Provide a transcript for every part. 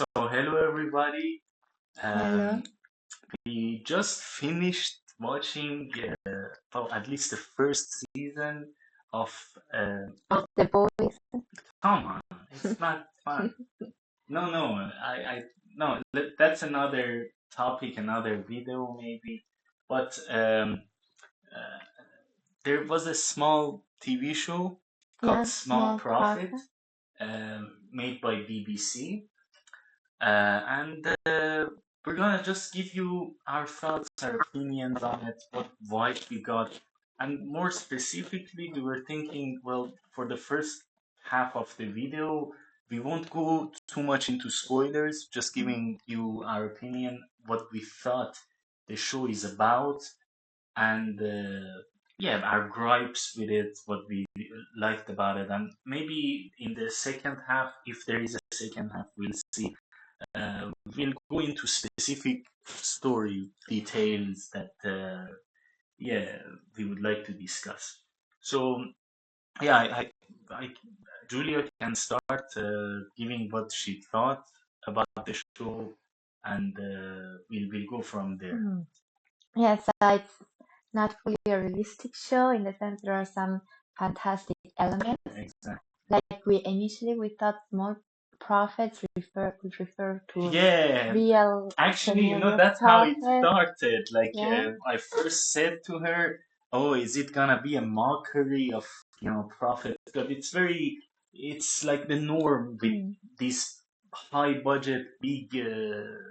So, hello everybody. Hello. Um, we just finished watching, at least the first season of. Of the boys. Come on, it's not fun. No, no, no. That's another topic, another video maybe. But uh, there was a small TV show called Yeah, Small small Profit, profit. made by BBC. And we're gonna just give you our thoughts, our opinions on it, what vibe we got, and more specifically, we were thinking, well, for the first half of the video, we won't go too much into spoilers, just giving you our opinion, what we thought the show is about, and yeah, our gripes with it, what we liked about it, and maybe in the second half, if there is a second half, we'll see we'll go into specific story details that yeah we would like to discuss. So yeah, I Julia can start giving what she thought about the show, and we'll go from there. Mm. Yes, it's not fully a realistic show in the sense there are some fantastic elements. Exactly. Like we thought small profits would refer to Yeah, real actually, scenario that's how it profit. started. Like, Yeah. I first said to her, "Oh, is it gonna be a mockery of, profit?" But it's like the norm with Mm. these high budget, big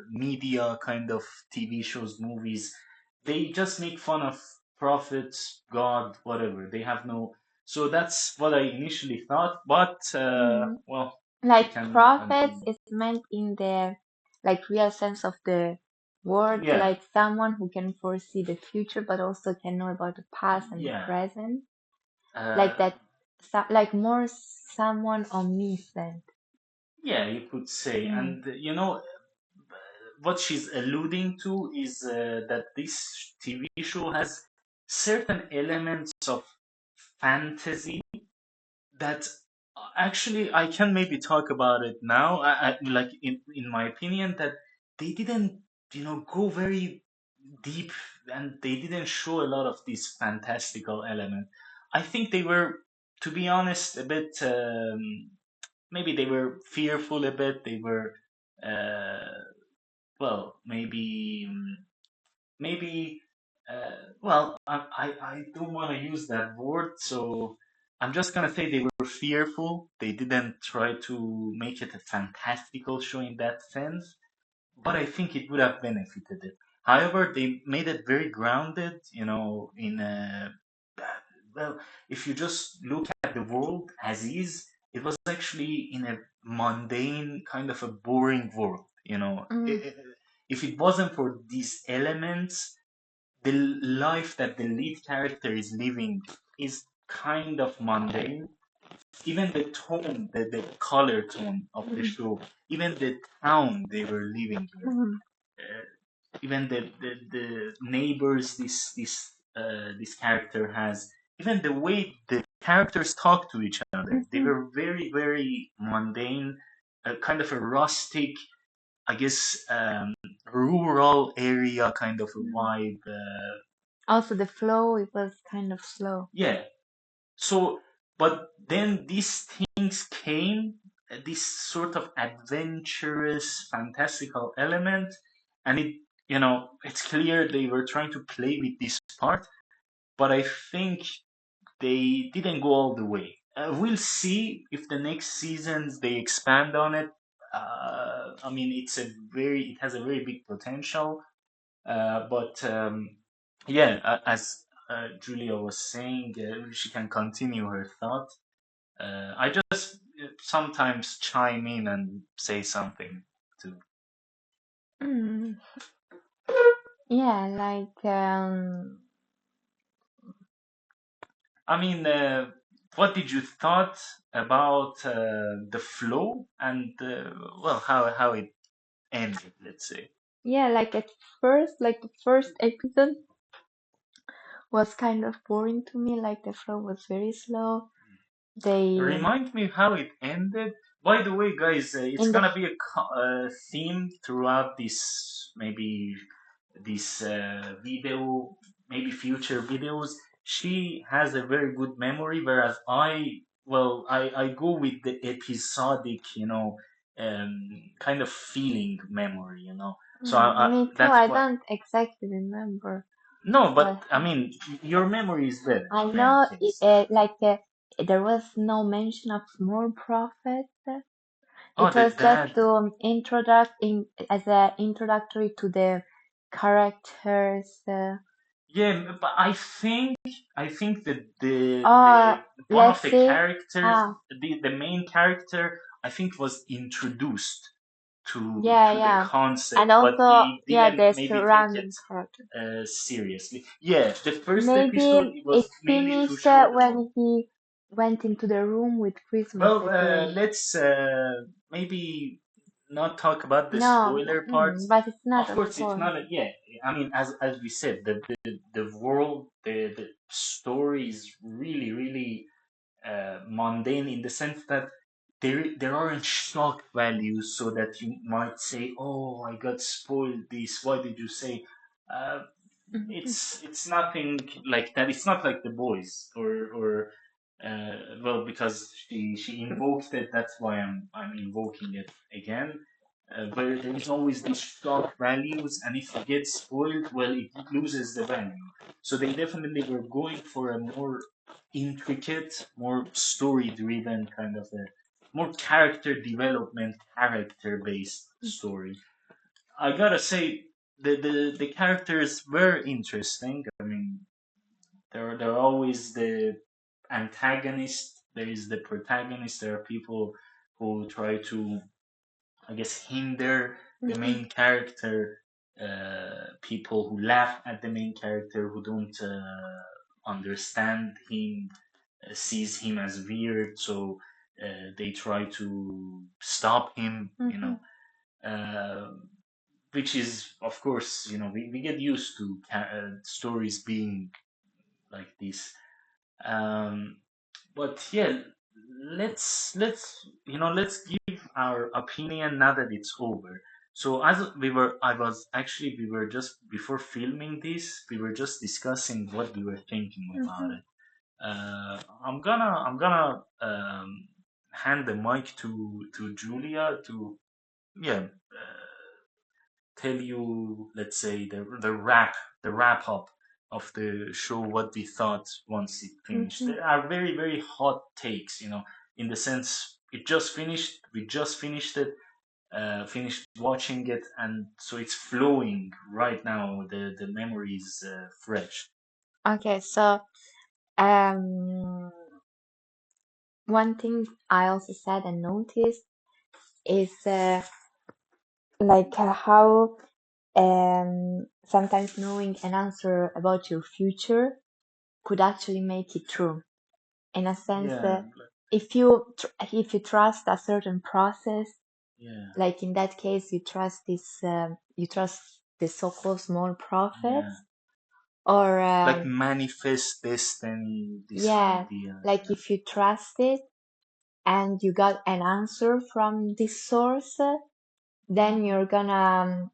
media kind of TV shows, movies. They just make fun of profits, God, whatever. They have no. So that's what I initially thought. But Mm. well, you Like can prophets continue. is meant in the like real sense of the word, Yeah, like someone who can foresee the future but also can know about the past and the yeah. present. Like Uh, that, like more someone omniscient. yeah, you could say. Mm. And what she's alluding to is that this TV show has certain elements of fantasy that actually I can maybe talk about it now. Like in my opinion, that they didn't, go very deep, and they didn't show a lot of these fantastical elements. I think they were, to be honest, a bit. Maybe they were fearful a bit. They were, well, maybe, well, I don't want to use that word, so I'm just gonna say they were fearful. They didn't try to make it a fantastical show in that sense, but I think it would have benefited it. However, they made it very grounded, in a, well, if you just look at the world as is, it was actually in a mundane, kind of a boring world, Mm. If it wasn't for these elements, the life that the lead character is living is kind of mundane. Even the tone, the color tone of the Mm. show, even the town they were living in, Mm. uh, even the neighbors this character has, even the way the characters talk to each other, they Mhm. were very very mundane, kind of a rustic, I guess, rural area kind of a Mm. vibe. Also, the flow it was kind of slow. Yeah. So, but then these things came, this sort of adventurous, fantastical element, and it's clear they were trying to play with this part, but I think they didn't go all the way. We'll see if the next seasons they expand on it. I mean, it has a very big potential, but yeah, as Julia was saying, she can continue her thought. I just sometimes chime in and say something too. Mm. Yeah, like I mean, what did you thought about the flow and well, how it ended? Let's say. yeah, like at first, like the first episode was kind of boring to me. Like the flow was very slow. They Remind me how it ended. by the way, guys, it's In the gonna be a theme throughout this, maybe this video, maybe future videos. She has a very good memory, whereas I go with the episodic, kind of feeling memory, So me too. that's I what. don't exactly remember No, what but I mean, your memory is better I in any know. case. There was no mention of small prophet. Oh, It was just that. to introduce in as a introductory to the characters. Yeah, but I think that the Uh, one of let's the see. characters, Ah, the main character, I think was introduced yeah, to the yeah, and concept, but also we yeah, didn't the maybe take it surrounding character. seriously. Yeah, the first episode Maybe it it was mainly to finished show the bond. when he went into the room with Christmas Well, decoration. let's maybe not talk about the No, spoiler parts. but it's not Of a course, it's spoiler. not a, yeah. I mean, as we said, the world, the story is really really mundane in the sense that there aren't shock values, so that you might say, "Oh, I got spoiled this. Why did you say?" Uh, Mhm, it's nothing like that. It's not like the boys or well, because she invoked it. That's why I'm invoking it again. But there is always these shock values, and if it gets spoiled, well, it loses the value. So they definitely were going for a more intricate, more story-driven kind of a more character development, character-based story. I gotta say, the characters were interesting. I mean, there are always the antagonist. There is the protagonist. There are people who try to, I guess, hinder the mhm, main character. People who laugh at the main character, who don't understand him, sees him as weird, so they try to stop him. mhm. Uh, which is, of course, we get used to stories being like this. Um, but yeah, let's give our opinion now that it's over. So we were just before filming this, we were just discussing what we were thinking about Mhm. it. I'm gonna hand the mic to Julia to, yeah, tell you, let's say, the wrap up of the show, what we thought once it finished. Mhm. There are very very hot takes, in the sense it just finished. We just finished it, finished watching it, and so it's flowing right now. The memory is fresh. Okay, so um, one thing I also said and noticed is how sometimes knowing an answer about your future could actually make it true. In a sense, Yeah, if you trust a certain process, yeah, like in that case, you trust the so-called small yeah. prophets, or Like manifest destiny, this yeah, idea. like if you trust it and you got an answer from this source, then Mm. you're gonna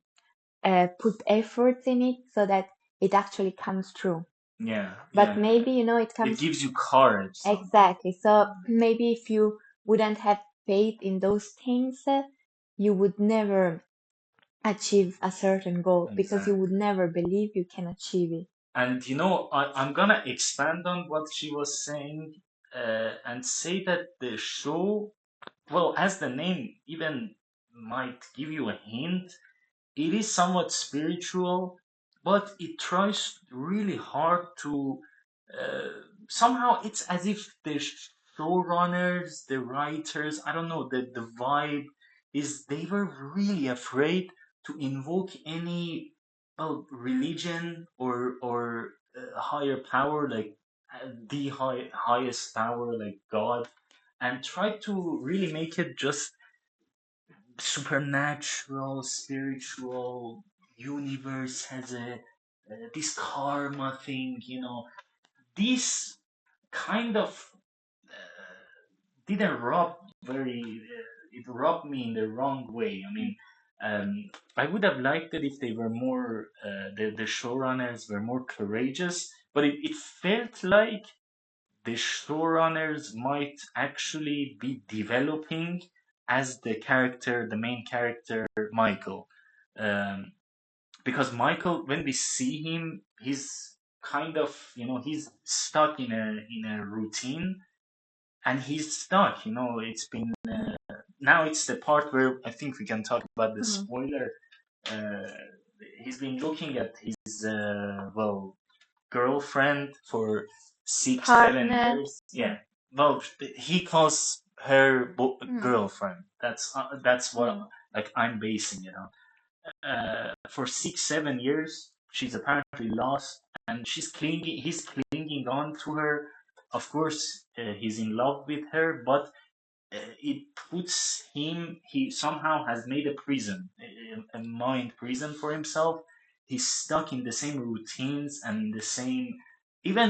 put effort in it so that it actually comes true. Yeah, But yeah, yeah. maybe, it It comes gives you courage somehow. exactly. So maybe if you wouldn't have faith in those things, you would never achieve a certain goal because you would Exactly. never believe you can achieve it. And I'm gonna expand on what she was saying, and say that the show, well, as the name even might give you a hint, it is somewhat spiritual, but it tries really hard to. Uh, Somehow, it's as if the showrunners, the writers, I don't know, the vibe is they were really afraid to invoke any, well, religion or higher power, like the highest power, like God, and try to really make it just supernatural, spiritual universe has this karma thing. This kind of didn't rub very. it rubbed me in the wrong way. I mean, I would have liked it if they were more the showrunners were more courageous, but it felt like the showrunners might actually be developing as the main character, Michael. Um, because Michael, when we see him, he's kind of, he's stuck in a routine, and he's stuck. It's been now it's the part where I think we can talk about the Mhm. spoiler. Uh, he's been looking at his girlfriend for 6 7 Partner. years. Yeah. Well, he calls her Mm. girlfriend. That's what Mm. like I'm basing it on. For 6 7 years, she's apparently lost, and she's clinging. He's clinging on to her. Of course, he's in love with her, but it puts him. He somehow has made a prison, a mind prison for himself. He's stuck in the same routines and the same. Even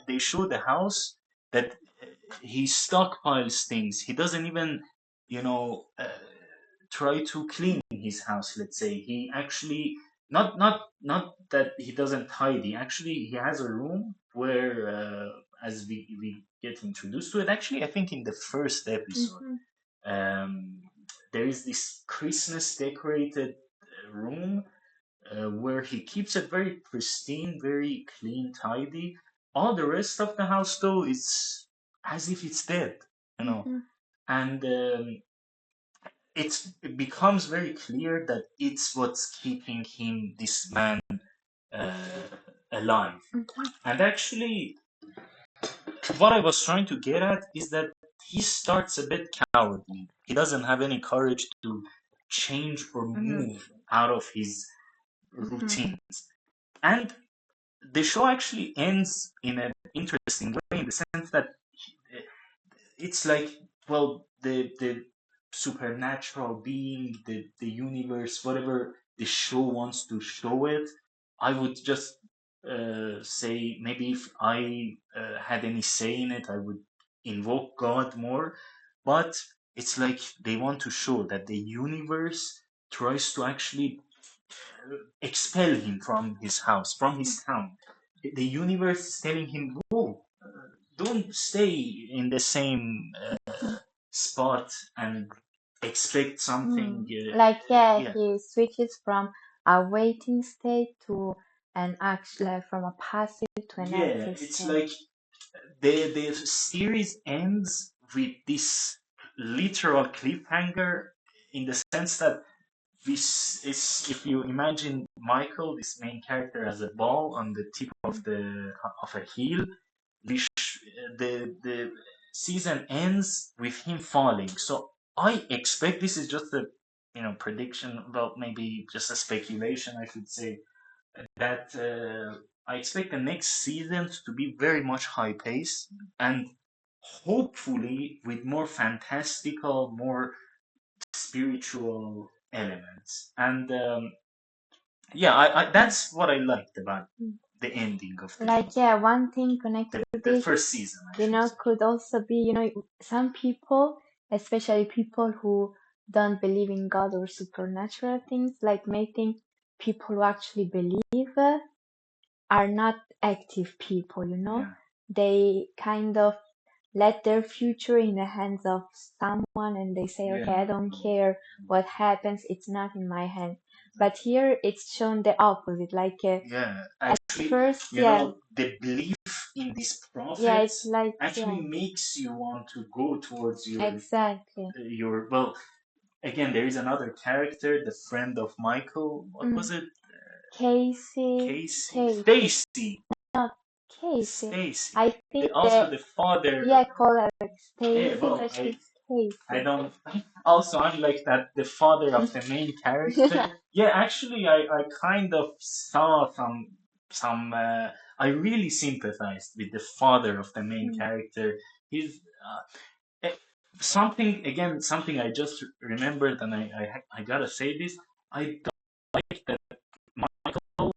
they show the house that he stockpiles things. He doesn't even you know. Try to clean his house. Let's say he actually not that he doesn't tidy. Actually, he has a room where, as we get introduced to it. Actually, I think in the first episode, Mhm. um, there is this Christmas decorated room where he keeps it very pristine, very clean, tidy. All the rest of the house, though, is as if it's dead, you know. Mhm. And it becomes very clear that it's what's keeping him, this man, uh, alive. Mhm. And actually, what I was trying to get at is that he starts a bit cowardly. He doesn't have any courage to change or Mhm. move out of his Mhm. routine. And the show actually ends in an interesting way, in the sense that it's like, well, the supernatural being, the universe, whatever the show wants to show it. I would just say, maybe if I had any say in it, I would invoke God more. But it's like they want to show that the universe tries to actually expel him from his house, from his town. The universe is telling him, "Whoa, don't stay in the same spot and expect something." Mm. Like, yeah, Yeah, he switches from a waiting state to an actual, like, from a passive to an yeah. active It's state. like the series ends with this literal cliffhanger, in the sense that this is, if you imagine Michael, this main character, as a ball on the tip of a heel. The season ends with him falling. So I expect, this is just a prediction, well, maybe just a speculation, I should say, that I expect the next seasons to be very much high pace, and hopefully with more fantastical, more spiritual elements. And yeah, that's what I liked about Mm. the ending of the show. Like, yeah, one thing connected to The this, first season, I should say. could also be, some people, especially people who don't believe in God or supernatural things, like, may think people who actually believe are not active people, Yeah, They kind of let their future in the hands of someone, and they say, yeah, okay, I don't care what happens, it's not in my hand. But here it's shown the opposite. Like, yeah. at Actually, first, yeah, the belief in these yeah, it's prophets like, actually yeah, makes you want to go towards exactly. your well. Again, there is another character, the friend of Michael. What Mm. was it? Casey, Casey, Stacy, not Casey. Stacy. I think Also the, the father. yeah, call her like Yeah, Stacy, well, but she's I Casey. don't. Also, I'm like that. The father of the main character. Yeah, actually, I kind of saw some. I really sympathized with the father of the main Mm. character. He's eh, something, again. Something I just remembered, and I gotta say this. I don't like that Michael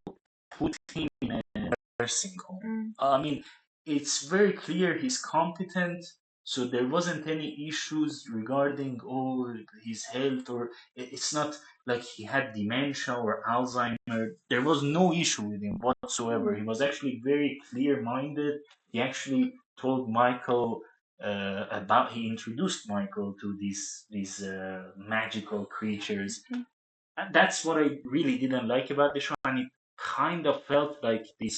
put him in a nursing home. Mm. I mean, it's very clear he's competent. So there wasn't any issues regarding his health, or it's not like he had dementia or Alzheimer. There was no issue with him whatsoever. Mm. He was actually very clear-minded. He actually told Michael he introduced Michael to these magical creatures. Mhm. And that's what I really didn't like about the show, and it kind of felt like this.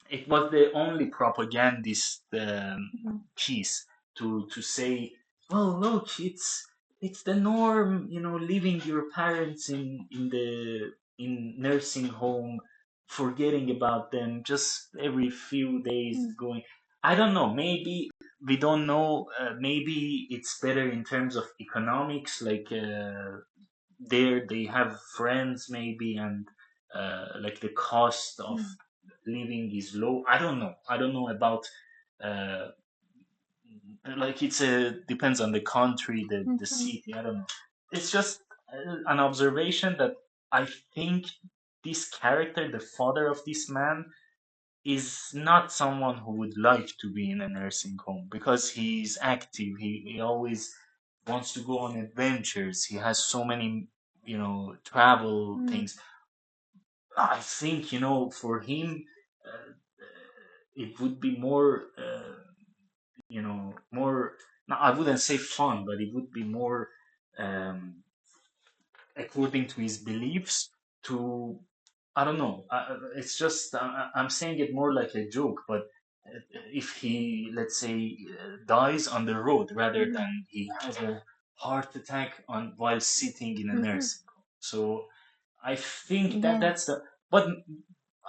It was the only propagandist Mhm. piece to say, well, look, it's the norm, leaving your parents in nursing home, forgetting about them just every few days Mm. going. I don't know. Maybe we don't know. Maybe it's better in terms of economics, like there they have friends maybe, and like the cost of Mm. living is low. I don't know about uh like it's a depends on the country, the Mhm. city. I don't know. It's just an observation that I think this character, the father of this man, is not someone who would like to be in a nursing home, because he's active. He always wants to go on adventures. He has so many, travel Mm. things. I think, for him, uh, it would be more, more, no, I wouldn't say fun, but it would be more, um, according to his beliefs, to, I don't know. It's just, I'm saying it more like a joke, but if he, let's say, dies on the road rather Mm. than he has a heart attack while sitting in a Mhm. nursing home. So I think that Yeah. that's the. But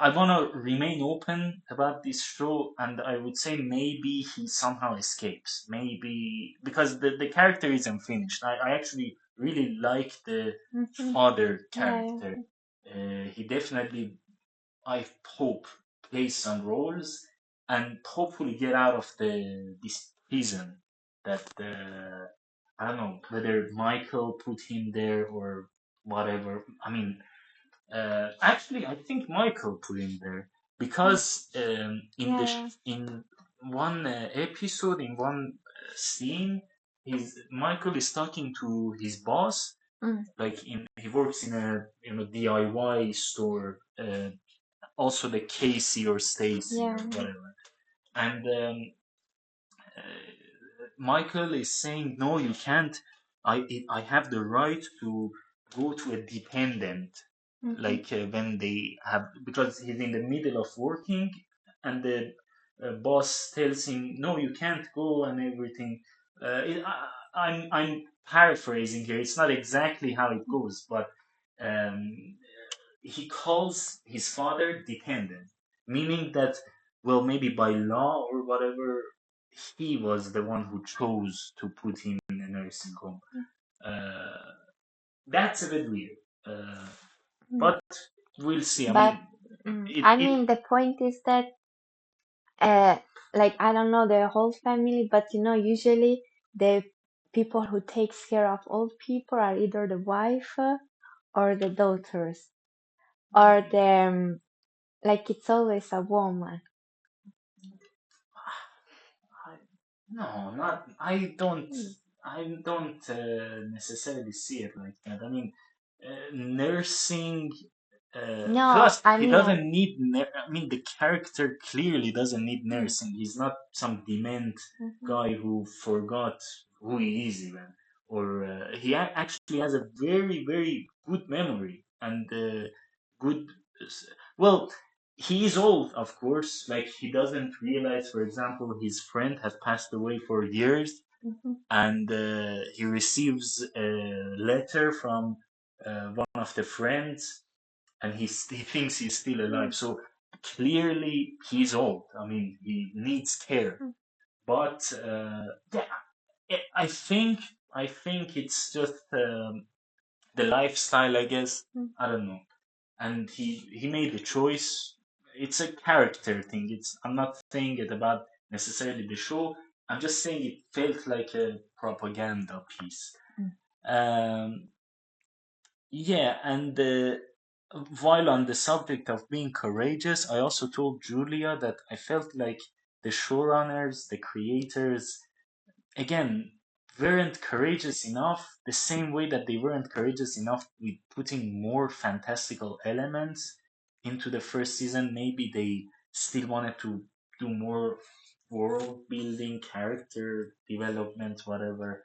I want to remain open about this show, and I would say maybe he somehow escapes. Maybe because the character isn't finished. I actually really like the Mhm. father Yeah. Yeah. character. He definitely, I hope, plays some roles and hopefully get out of this prison that I don't know whether Michael put him there or whatever. I mean, actually, I think Michael put him there Mm. because Yeah. Yeah. in one episode, in one scene, his Michael is talking to his boss. Mm. Like he works in a DIY store, also the Casey or Stacy Yeah. or whatever, and Michael is saying, "No, you can't. I have the right to go to a dependent, Mhm. like when they have, because he's in the middle of working, and the boss tells him, no, you can't go and everything." I'm paraphrasing here. It's not exactly how it goes, but um, he calls his father dependent, meaning that, well, maybe by law or whatever, he was the one who chose to put him in a nursing home. Uh, that's a bit weird, Mm. but we'll see. I But mean, it I it mean, the point is that, uh, like, I don't know the whole family, but usually the people who takes care of old people are either the wife, or the daughters, or the like it's always a woman. I, no, not I don't. Mm. I don't necessarily see it like that. I mean, nursing. No, Plus, I he mean, doesn't need. I mean, the character clearly doesn't need mm, nursing. He's not some dement mhm, guy who forgot who he is even, or he actually has a very very good memory and good. Well, he is old, of course. Like he doesn't realize, for example, his friend has passed away for years, mhm, and he receives a letter from one of the friends, and he thinks he's still mm, alive. So clearly he's old. I mean, he needs care. mm, But yeah, I think it's just the lifestyle, I guess. mm, I don't know. And he made the choice. It's a character thing. I'm not saying it about necessarily the show. I'm just saying it felt like a propaganda piece. mm, Um, yeah, and while on the subject of being courageous, I also told Julia that I felt like the showrunners, the creators, again, weren't courageous enough, the same way that they weren't courageous enough with putting more fantastical elements into the first season. Maybe they still wanted to do more world building, character development, whatever.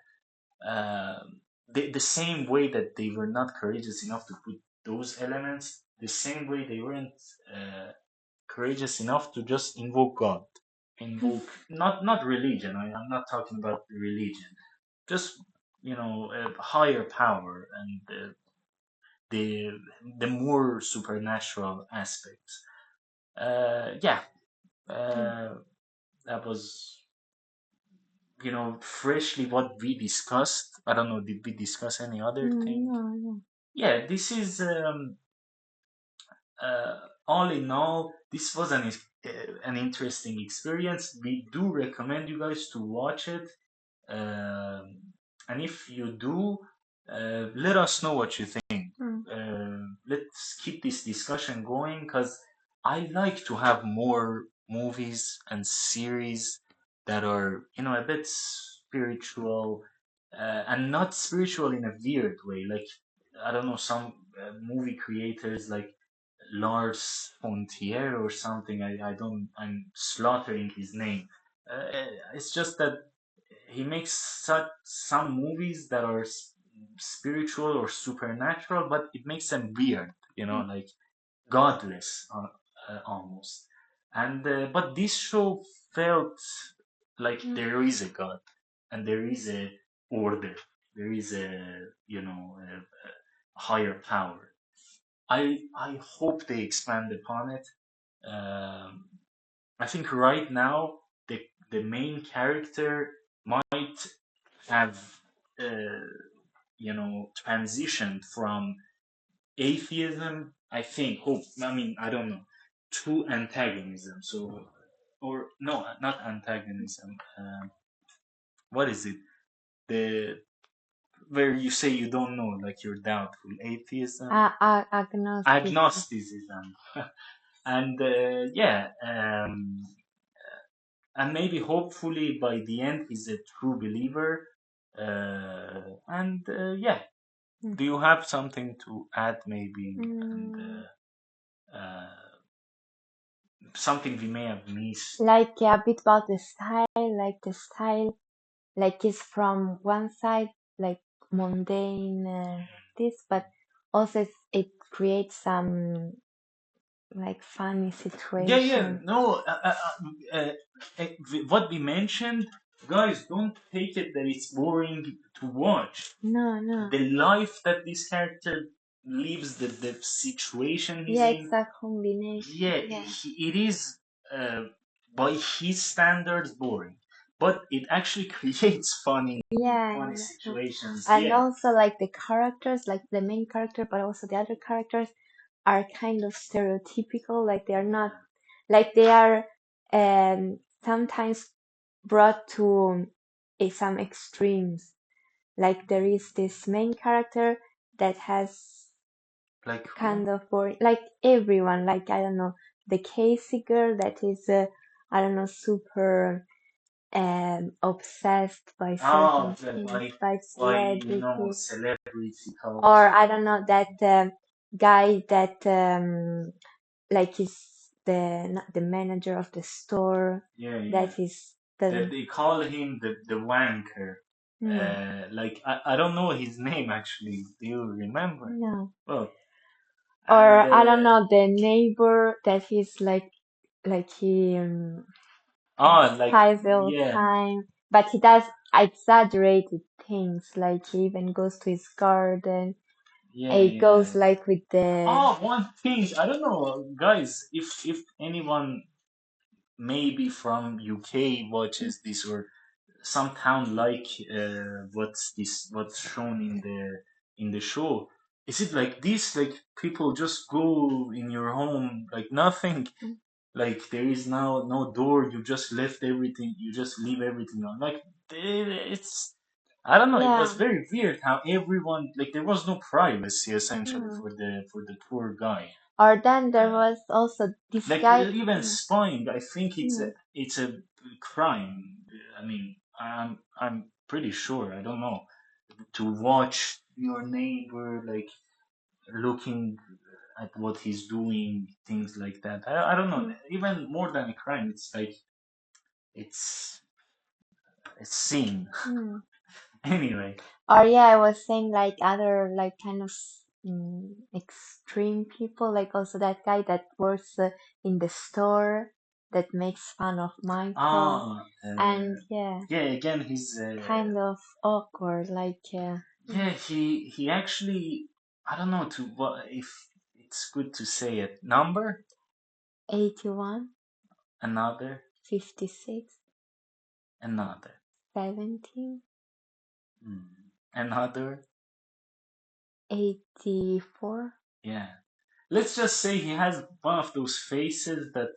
The same way that they were not courageous enough to put those elements, the same way they weren't uh, courageous enough to just invoke God, invoke not religion. I'm not talking about religion, just a higher power and the the more supernatural aspects. Yeah, Mm. uh, that was freshly what we discussed. I don't know, did we discuss any other thing? No, no. Yeah, this is all in all, this was an interesting experience. We do recommend you guys to watch it. Um, and if you do, let us know what you think. Mm. Let's keep this discussion going because I like to have more movies and series that are, a bit spiritual and not spiritual in a weird way. Like, I don't know, some movie creators like Lars Fontier or something. I don't, I'm slaughtering his name. It's just that he makes some movies that are spiritual or supernatural, but it makes them weird, Mm. like godless almost. And but this show felt like Mm. there is a god and there is a order, there is a higher power. I hope they expand upon it. Um, I think right now the main character might have transitioned from atheism. I think hope. I mean, I don't know, to antagonism. So, or no, not antagonism. What is it? The where you say you don't know, like you're doubtful. Atheism, Agnostic. agnosticism, and yeah. And maybe hopefully by the end he's a true believer. And yeah, Mm. do you have something to add maybe? And Mm. something we may have missed? Like a bit about the style, like the style, like is from one side like mundane, this, but also it creates some like funny Yeah, yeah, situation. no, what we mentioned, guys, don't take it that it's boring to watch. No, no. The life that this character lives, the situation he's Yeah, in, it's a combination. yeah, Yeah. it is uh, by his standards boring, but it actually creates Yeah, funny yeah, that's true. situations. And Yeah, also like the characters, like the main character, but also the other characters are kind of stereotypical. Like they are not, like they are sometimes brought to some extremes. Like there is this main character that has like who? kind of boring, like everyone, like I don't know, the Casey girl that is, I don't know, super obsessed by Oh, certain things, by by celebrities, celebrity or culture. I don't know that guy that like is the not the manager of the store, Yeah, yeah. that is That doesn't. they call him the wanker. Hmm, Like I don't know his name actually. Do you remember? no. Well, and Or I don't know the neighbor that is like he like cries all the yeah, time, but he does exaggerated things. Like he even goes to his garden. yeah, He yeah. goes like with the. Oh, one thing, I don't know, guys, if anyone maybe from UK watches this or some town like what's shown in the show, is it like this? Like people just go in your home like nothing, like there is now no door. You just left everything. You just leave everything on. Like it's. I don't know. It was Yeah. very weird how everyone like there was no privacy essentially Mm. for the poor guy. Or then there Uh, was also this like guy. even Yeah. spying. I think Mm. it's a crime. I mean, I'm pretty sure. I don't know, to watch your neighbor like looking at what he's doing, things like that. I don't know. mm, Even more than a crime, it's like it's a sin. mm. Anyway. Or yeah, I was saying like other like kind of extreme people, like also that guy that works in the store that makes fun of Michael, Ah, and yeah, yeah. Again, he's kind of awkward, like yeah. He actually, I don't know to what if it's good to say it. Number 81, another 56, another 17, another. 84. Yeah. Let's just say he has one of those faces that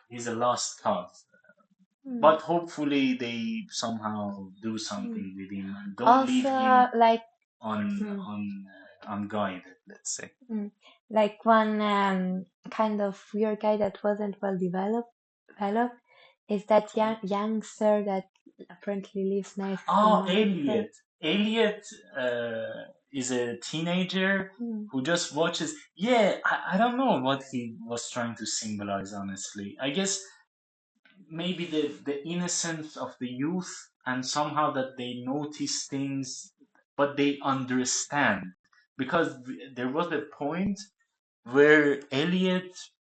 is a lost cause. Mm, But hopefully they somehow do mm. something with him and don't leave Also, him like on mm, unguided. Let's say. mm, like one kind of weird guy that wasn't well developed is that youngster that apparently lives next to Oh, Michael. Elliot. Elliot is a teenager Mm, who just watches. Yeah, I don't know what he was trying to symbolize, honestly. I guess maybe the innocence of the youth and somehow that they notice things, but they understand. Because there was a point where Elliot,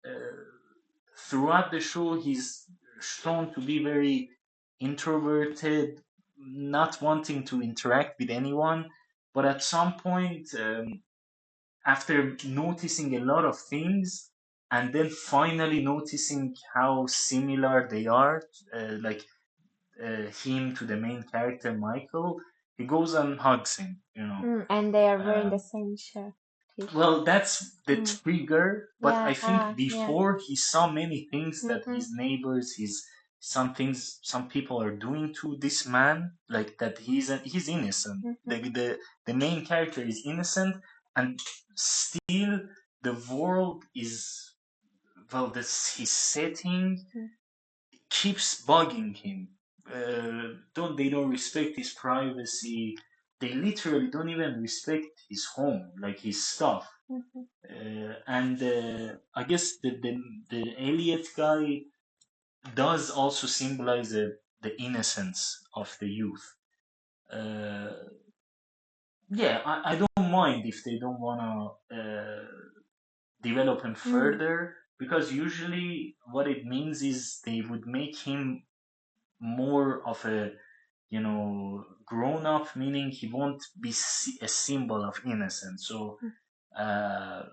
uh, throughout the show, he's shown to be very introverted, not wanting to interact with anyone. But at some point, after noticing a lot of things, and then finally noticing how similar they are, like him to the main character Michael, he goes and hugs him. and they are wearing Uh, the same shirt, t-shirt. Well, that's the Mm, trigger, but I yeah, think yeah. before he saw many things that Mm-hmm, his neighbors, some people are doing to this man, like that he's innocent. mm-hmm, The main character is innocent, and still the world is, well, this his setting keeps bugging him. Don't They don't respect his privacy. They literally don't even respect his home, like his stuff. mm-hmm, And I guess the Elliot guy does also symbolize the innocence of the youth. Uh, yeah, I don't mind if they don't wanna develop him mm, further, because usually what it means is they would make him more of a grown up, meaning he won't be a symbol of innocence. So uh,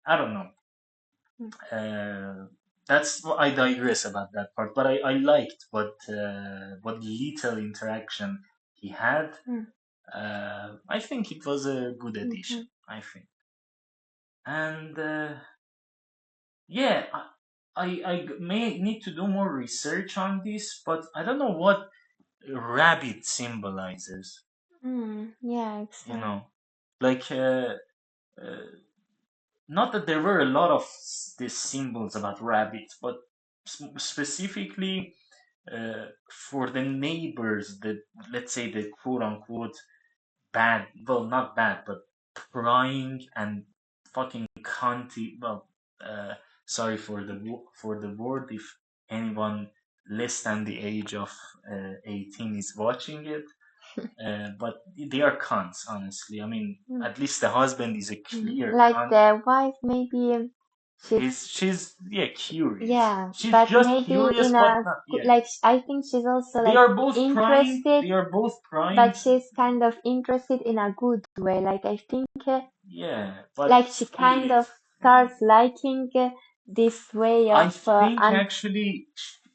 I don't know. mm, Uh, that's I digress about that part, but I liked what little interaction he had. mm, I think it was a good mm-hmm, addition. I think, and yeah, I may need to do more research on this, but I don't know what rabbit symbolizes. yeah, You exactly. know, like uh, not that there were a lot of these symbols about rabbits, but specifically for the neighbors, the let's say the quote unquote bad, well, not bad, but prying and fucking cunty. Well, uh, sorry for for the word if anyone less than the age of 18 is watching it. But they are cunts, honestly. I mean, Mm, at least the husband is a clear like cunt. the wife, maybe she's She's yeah, curious. yeah, She's but just maybe curious, in but a not yeah. like I think she's also They like are both prying. interested, They are both but prying. she's kind of interested in a good way. Like I think Yeah, but like she kind still, of starts liking this way I of think and actually,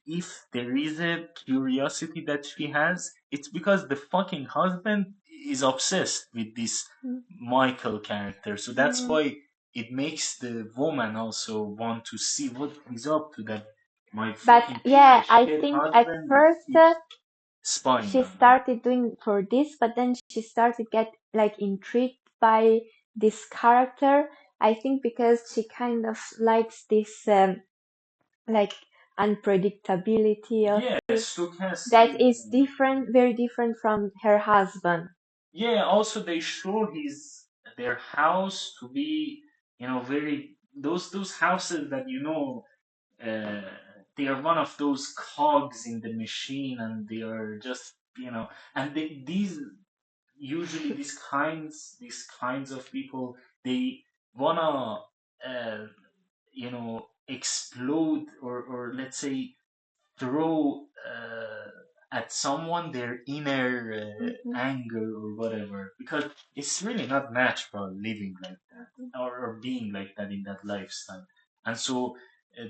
if there is a curiosity that she has, it's because the fucking husband is obsessed with this Michael character. So that's mm, why it makes the woman also want to see what he's up to. That my but fucking piece yeah, of I shit think at husband first keeps spying she on him. started doing for this, but then she started get like intrigued by this character. I think because she kind of likes this. like unpredictability of Yeah, it. That stochastic. is different, very different from her husband. Yeah, also they show his their house to be, very those houses that uh, they are one of those cogs in the machine, and they are just, and these usually these kinds of people, they wanna explode, or let's say throw at someone their inner Mhm, anger or whatever, because it's really not natural living like mhm, that, or being like that in that lifestyle. And so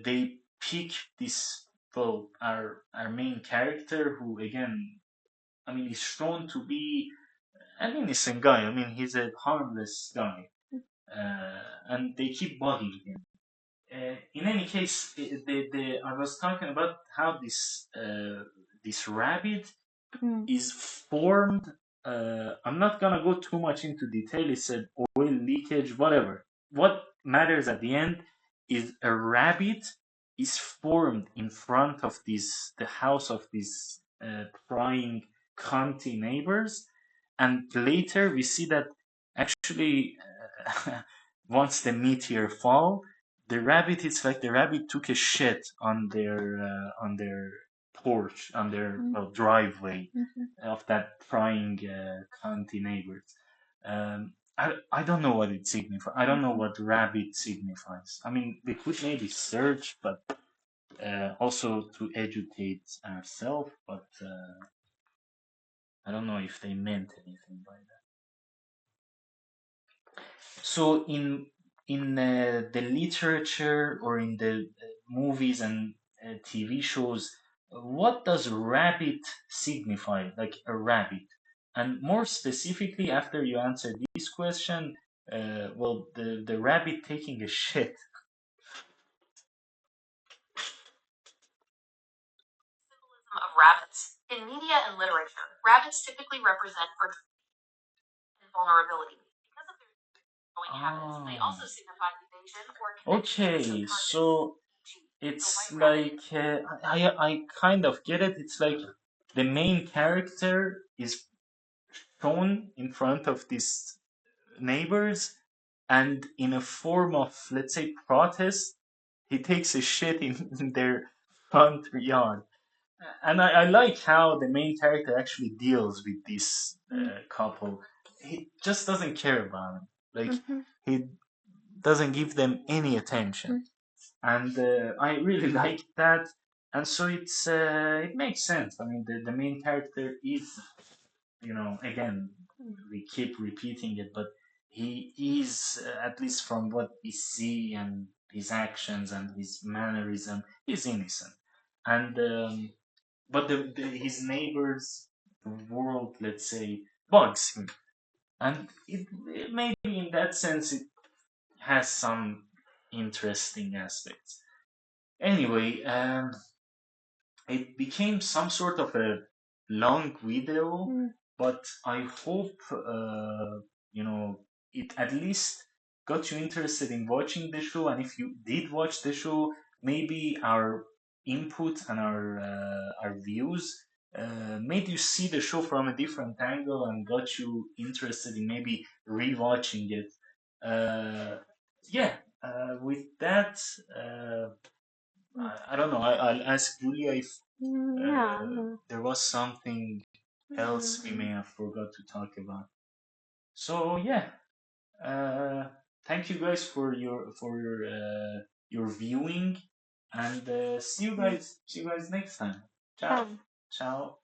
they pick this, well, our main character, who again, I mean, is shown to be an innocent guy. I mean, he's a harmless guy, and they keep bugging him. In any case, I was talking about how this rabbit mm, is formed. I'm not gonna go too much into detail. It's an oil leakage, whatever. What matters at the end is a rabbit is formed in front of the house of these prying cunty neighbors, and later we see that actually, once the meteor fall, the rabbit took a shit on their porch, on their, mm, well, driveway mhm, of that prying county neighbors. I don't know what it signifies. I don't know mhm. what rabbit signifies. I mean, we could maybe search, but also to educate ourselves. But I don't know if they meant anything by that. So in the literature, or in the movies and TV shows, what does rabbit signify? Like a rabbit, and more specifically, after you answer this question, well, the rabbit taking a shit. Of rabbits. In media and literature, rabbits typically represent fertility and vulnerability. Because of their growing habits, they also Ah, signify evasion or connection to the okay. subconscious. So E.g., the it's white rabbit. like, I kind of get it. It's like the main character is shown in front of these neighbors, and in a form of, let's say, protest, he takes a shit in their front yard. And I like how the main character actually deals with this Mm, couple. He just doesn't care about them. Like, mhm, he doesn't give them any attention, mm, and I really like that. And so it makes sense. I mean, the main character is, again, we keep repeating it, but he is, at least from what we see and his actions and his mannerism, he's innocent. And but his neighbors, the world, let's say, bugs him, and it maybe in that sense it has some interesting aspects. Anyway, it became some sort of a long video, mm, but I hope, it at least got you interested in watching the show. And if you did watch the show, maybe our input and our views made you see the show from a different angle and got you interested in maybe rewatching it. Yeah, with that, mm, I don't know. I'll ask Julia if yeah. there was something else we may Mm, have forgot to talk about. So yeah, uh, thank you guys for your viewing, and see you mm, guys next time. Ciao, ciao. ciao.